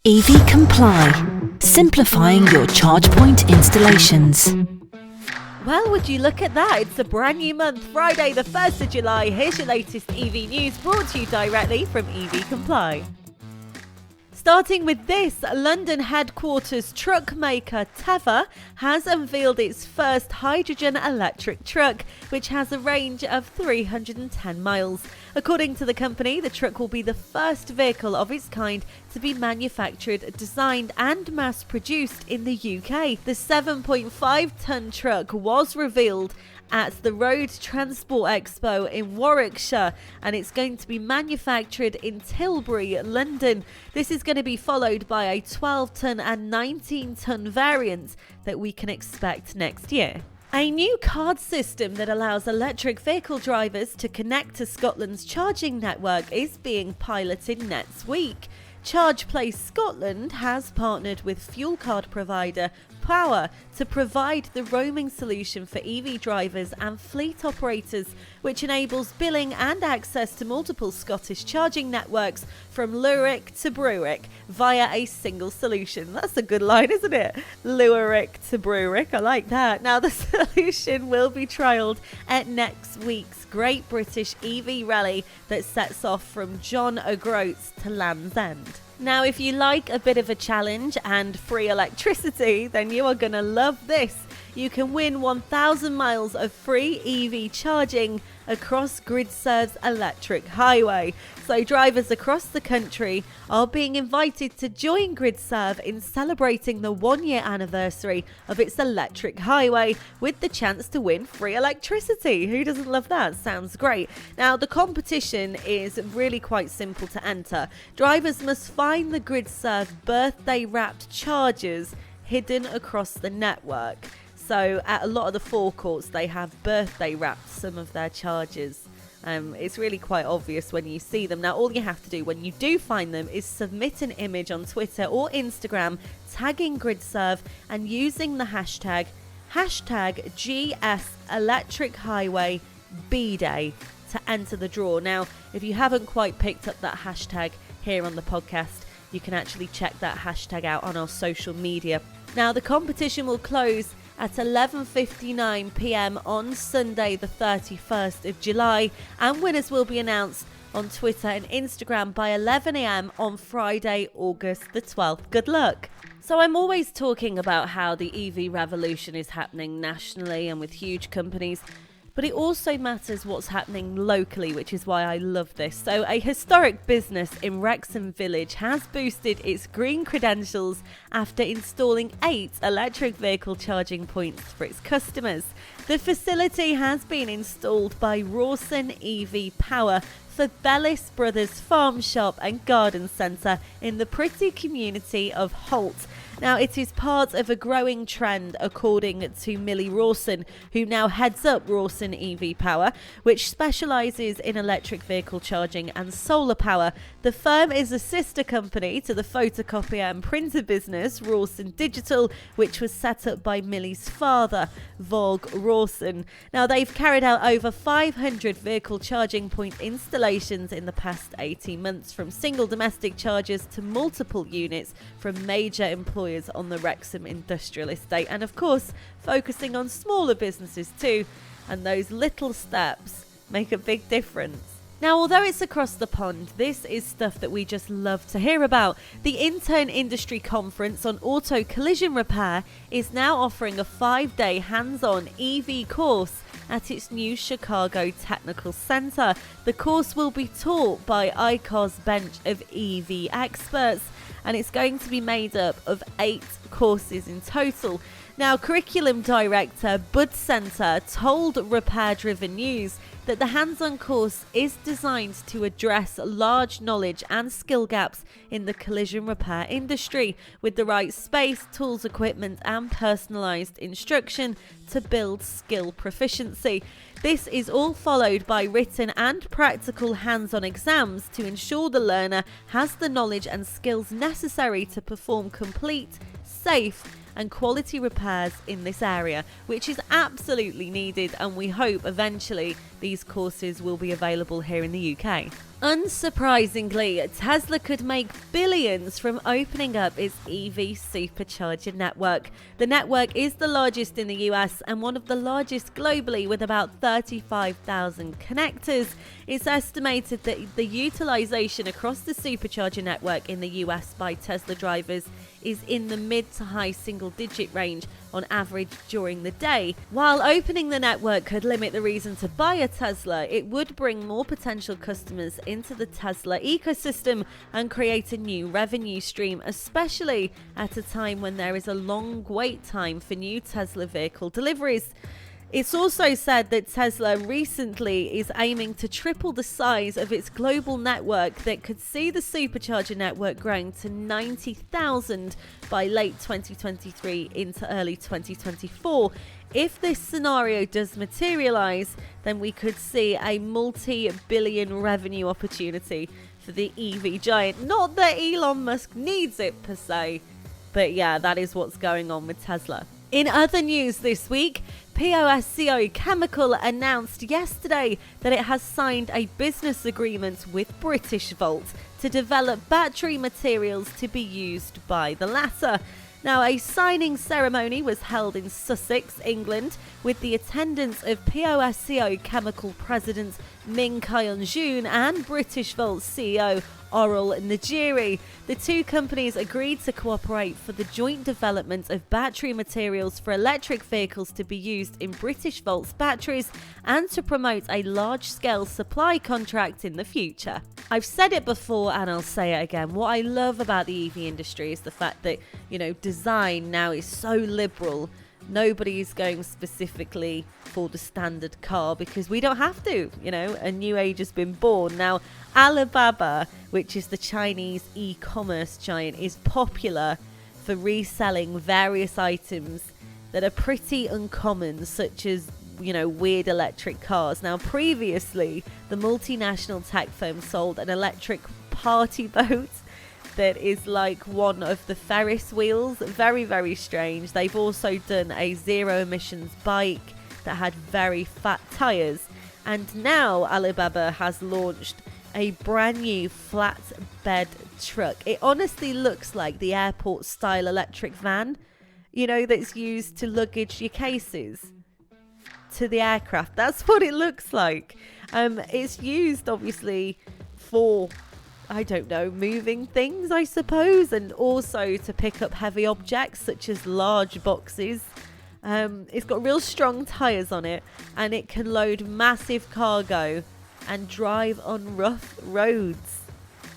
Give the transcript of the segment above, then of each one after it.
EV Comply, simplifying your charge point installations. Well, would you look at that? It's a brand new month, Friday the 1st of July. Here's your latest EV news brought to you directly from EV Comply. Starting with this, London-headquartered truck maker Tevva has unveiled its first hydrogen electric truck, which has a range of 310 miles. According to the company, the truck will be the first vehicle of its kind to be manufactured, designed and mass-produced in the UK. The 7.5-ton truck was revealed at the Road Transport Expo in Warwickshire, and it's going to be manufactured in Tilbury, London. This is going to be followed by a 12-ton and 19-ton variant that we can expect next year. A new card system that allows electric vehicle drivers to connect to Scotland's charging network is being piloted next week. ChargePlace Scotland has partnered with fuel card provider Paua to provide the roaming solution for EV drivers and fleet operators, which enables billing and access to multiple Scottish charging networks from Lerwick to Berwick via a single solution. That's a good line, isn't it? Lerwick to Berwick, I like that. Now, the solution will be trialled at next week's Great British EV Rally that sets off from John O'Groats to Land's End. Now, if you like a bit of a challenge and free electricity, then you are going to love this. You can win 1,000 miles of free EV charging across Gridserve Electric Highway. So drivers across the country are being invited to join Gridserve in celebrating the 1-year anniversary of its electric highway with the chance to win free electricity. Who doesn't love that? Sounds great. Now, the competition is really quite simple to enter. Drivers must find the Gridserve birthday wrapped chargers hidden across the network. So at a lot of the forecourts, they have birthday wrapped some of their chargers. It's really quite obvious when you see them. Now, all you have to do when you do find them is submit an image on Twitter or Instagram, tagging Gridserve and using the hashtag GS Electric Highway B-Day to enter the draw. Now, if you haven't quite picked up that hashtag here on the podcast, you can actually check that hashtag out on our social media. Now, the competition will close at 11:59 p.m. on Sunday the 31st of July, and winners will be announced on Twitter and Instagram by 11 a.m. on Friday, August the 12th. Good luck! So I'm always talking about how the EV revolution is happening nationally and with huge companies, but it also matters what's happening locally, which is why I love this. So a historic business in Wrexham Village has boosted its green credentials after installing 8 electric vehicle charging points for its customers. The facility has been installed by Rawson EV Power for Bellis Brothers Farm Shop and Garden Centre in the pretty community of Holt. Now, it is part of a growing trend, according to Millie Rawson, who now heads up Rawson EV Power, which specialises in electric vehicle charging and solar power. The firm is a sister company to the photocopier and printer business, Rawson Digital, which was set up by Millie's father, Vog Rawson. Now, they've carried out over 500 vehicle charging point installations in the past 18 months, from single domestic chargers to multiple units from major employers on the Wrexham industrial estate, and of course focusing on smaller businesses too, and those little steps make a big difference. Now, although it's across the pond, this is stuff that we just love to hear about. The Intern Industry Conference on Auto Collision Repair is now offering a 5-day hands-on EV course at its new Chicago Technical Center. The course will be taught by ICAR's bench of EV experts, and it's going to be made up of 8 courses in total. Now, curriculum director Bud Center told Repair Driven News that the hands-on course is designed to address large knowledge and skill gaps in the collision repair industry, with the right space, tools, equipment and personalised instruction to build skill proficiency. This is all followed by written and practical hands-on exams to ensure the learner has the knowledge and skills necessary to perform complete, safe and quality repairs in this area, which is absolutely needed, and we hope eventually the These courses will be available here in the UK. Unsurprisingly, Tesla could make billions from opening up its EV supercharger network. The network is the largest in the US and one of the largest globally, with about 35,000 connectors. It's estimated that the utilization across the supercharger network in the US by Tesla drivers is in the mid to high single digit range on average during the day. While opening the network could limit the reason to buy a Tesla, it would bring more potential customers into the Tesla ecosystem and create a new revenue stream, especially at a time when there is a long wait time for new Tesla vehicle deliveries. It's also said that Tesla recently is aiming to triple the size of its global network that could see the supercharger network growing to 90,000 by late 2023 into early 2024. If this scenario does materialize, then we could see a multi-billion revenue opportunity for the EV giant. Not that Elon Musk needs it per se, but yeah, that is what's going on with Tesla. In other news this week, POSCO Chemical announced yesterday that it has signed a business agreement with Britishvolt to develop battery materials to be used by the latter. Now, a signing ceremony was held in Sussex, England, with the attendance of POSCO Chemical President Ming Kyung-joon and Britishvolt CEO Oral Najiri. The two companies agreed to cooperate for the joint development of battery materials for electric vehicles to be used in Britishvolt's batteries and to promote a large-scale supply contract in the future. I've said it before and I'll say it again. What I love about the EV industry is the fact that, design now is so liberal. Nobody's going specifically for the standard car because we don't have to, a new age has been born. Now, Alibaba, which is the Chinese e-commerce giant, is popular for reselling various items that are pretty uncommon, such as, weird electric cars. Now, previously, the multinational tech firm sold an electric party boat that is like one of the Ferris wheels. Very, very strange. They've also done a zero emissions bike that had very fat tires. And now Alibaba has launched a brand new flatbed truck. It honestly looks like the airport style electric van, that's used to luggage your cases to the aircraft. That's what it looks like. It's used obviously for, moving things, I suppose, and also to pick up heavy objects such as large boxes. It's got real strong tires on it, and it can load massive cargo and drive on rough roads.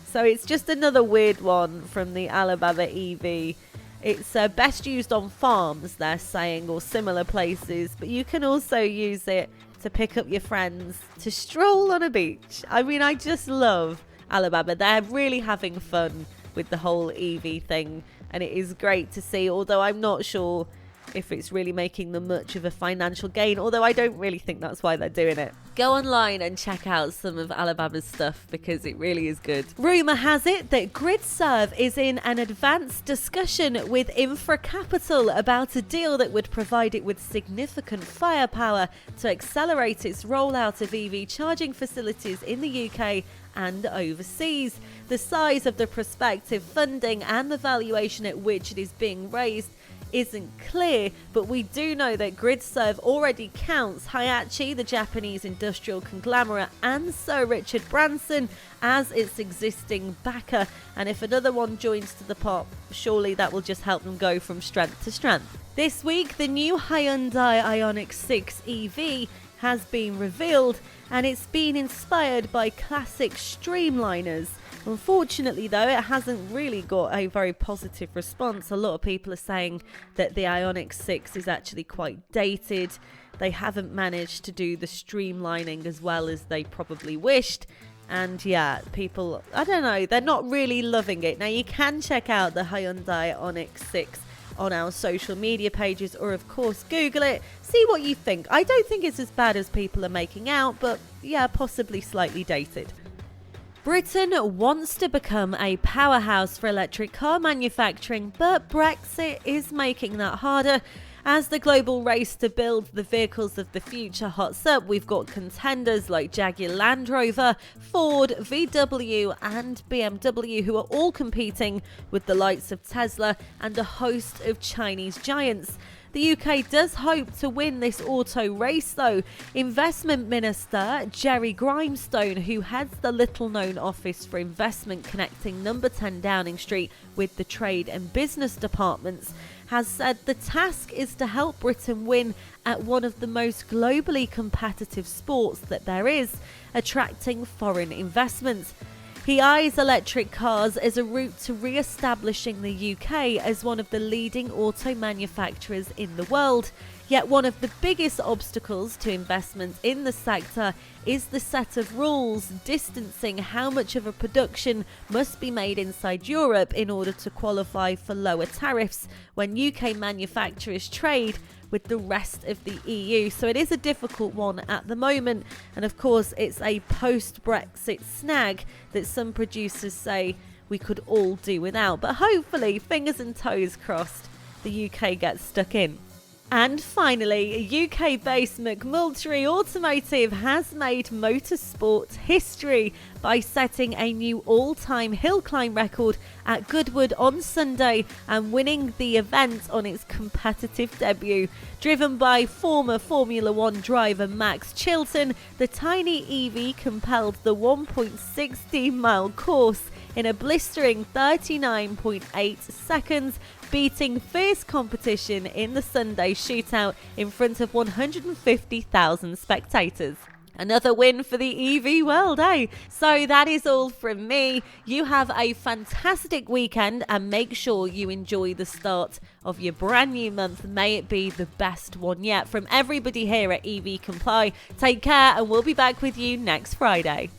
So it's just another weird one from the Alibaba EV. It's best used on farms, they're saying, or similar places, but you can also use it to pick up your friends to stroll on a beach. I just love Alibaba. They're really having fun with the whole EV thing, and it is great to see, although I'm not sure if it's really making them much of a financial gain, although I don't really think that's why they're doing it. Go online and check out some of Alibaba's stuff because it really is good. Rumour has it that Gridserve is in an advanced discussion with Infracapital about a deal that would provide it with significant firepower to accelerate its rollout of EV charging facilities in the UK and overseas. The size of the prospective funding and the valuation at which it is being raised isn't clear, but we do know that Gridserve already counts Hitachi, the Japanese industrial conglomerate, and Sir Richard Branson as its existing backer, and if another one joins to the pot, surely that will just help them go from strength to strength. This week, the new Hyundai Ioniq 6 EV has been revealed, and it's been inspired by classic streamliners. Unfortunately, though, it hasn't really got a very positive response. A lot of people are saying that the Ioniq 6 is actually quite dated. They haven't managed to do the streamlining as well as they probably wished. And yeah, people, they're not really loving it. Now, you can check out the Hyundai Ioniq 6 on our social media pages, or of course Google it, see what you think. I don't think it's as bad as people are making out, but yeah, possibly slightly dated. Britain wants to become a powerhouse for electric car manufacturing, but Brexit is making that harder. As the global race to build the vehicles of the future hots up, we've got contenders like Jaguar Land Rover, Ford, VW and BMW who are all competing with the likes of Tesla and a host of Chinese giants. The UK does hope to win this auto race though. Investment Minister Jerry Grimstone, who heads the little-known Office for Investment connecting number 10 Downing Street with the trade and business departments, has said the task is to help Britain win at one of the most globally competitive sports that there is, attracting foreign investment. He eyes electric cars as a route to re-establishing the UK as one of the leading auto manufacturers in the world. Yet one of the biggest obstacles to investment in the sector is the set of rules distancing how much of a production must be made inside Europe in order to qualify for lower tariffs when UK manufacturers trade with the rest of the EU. So it is a difficult one at the moment, and of course it's a post-Brexit snag that some producers say we could all do without, but hopefully, fingers and toes crossed, the UK gets stuck in. And finally, UK-based McMurtry Automotive has made motorsport history by setting a new all-time hill climb record at Goodwood on Sunday and winning the event on its competitive debut. Driven by former Formula One driver Max Chilton, the tiny EV compelled the 1.60-mile course in a blistering 39.8 seconds, beating fierce competition in the Sunday shootout in front of 150,000 spectators. Another win for the EV world, eh? So that is all from me. You have a fantastic weekend and make sure you enjoy the start of your brand new month. May it be the best one yet. From everybody here at EV Comply, take care and we'll be back with you next Friday.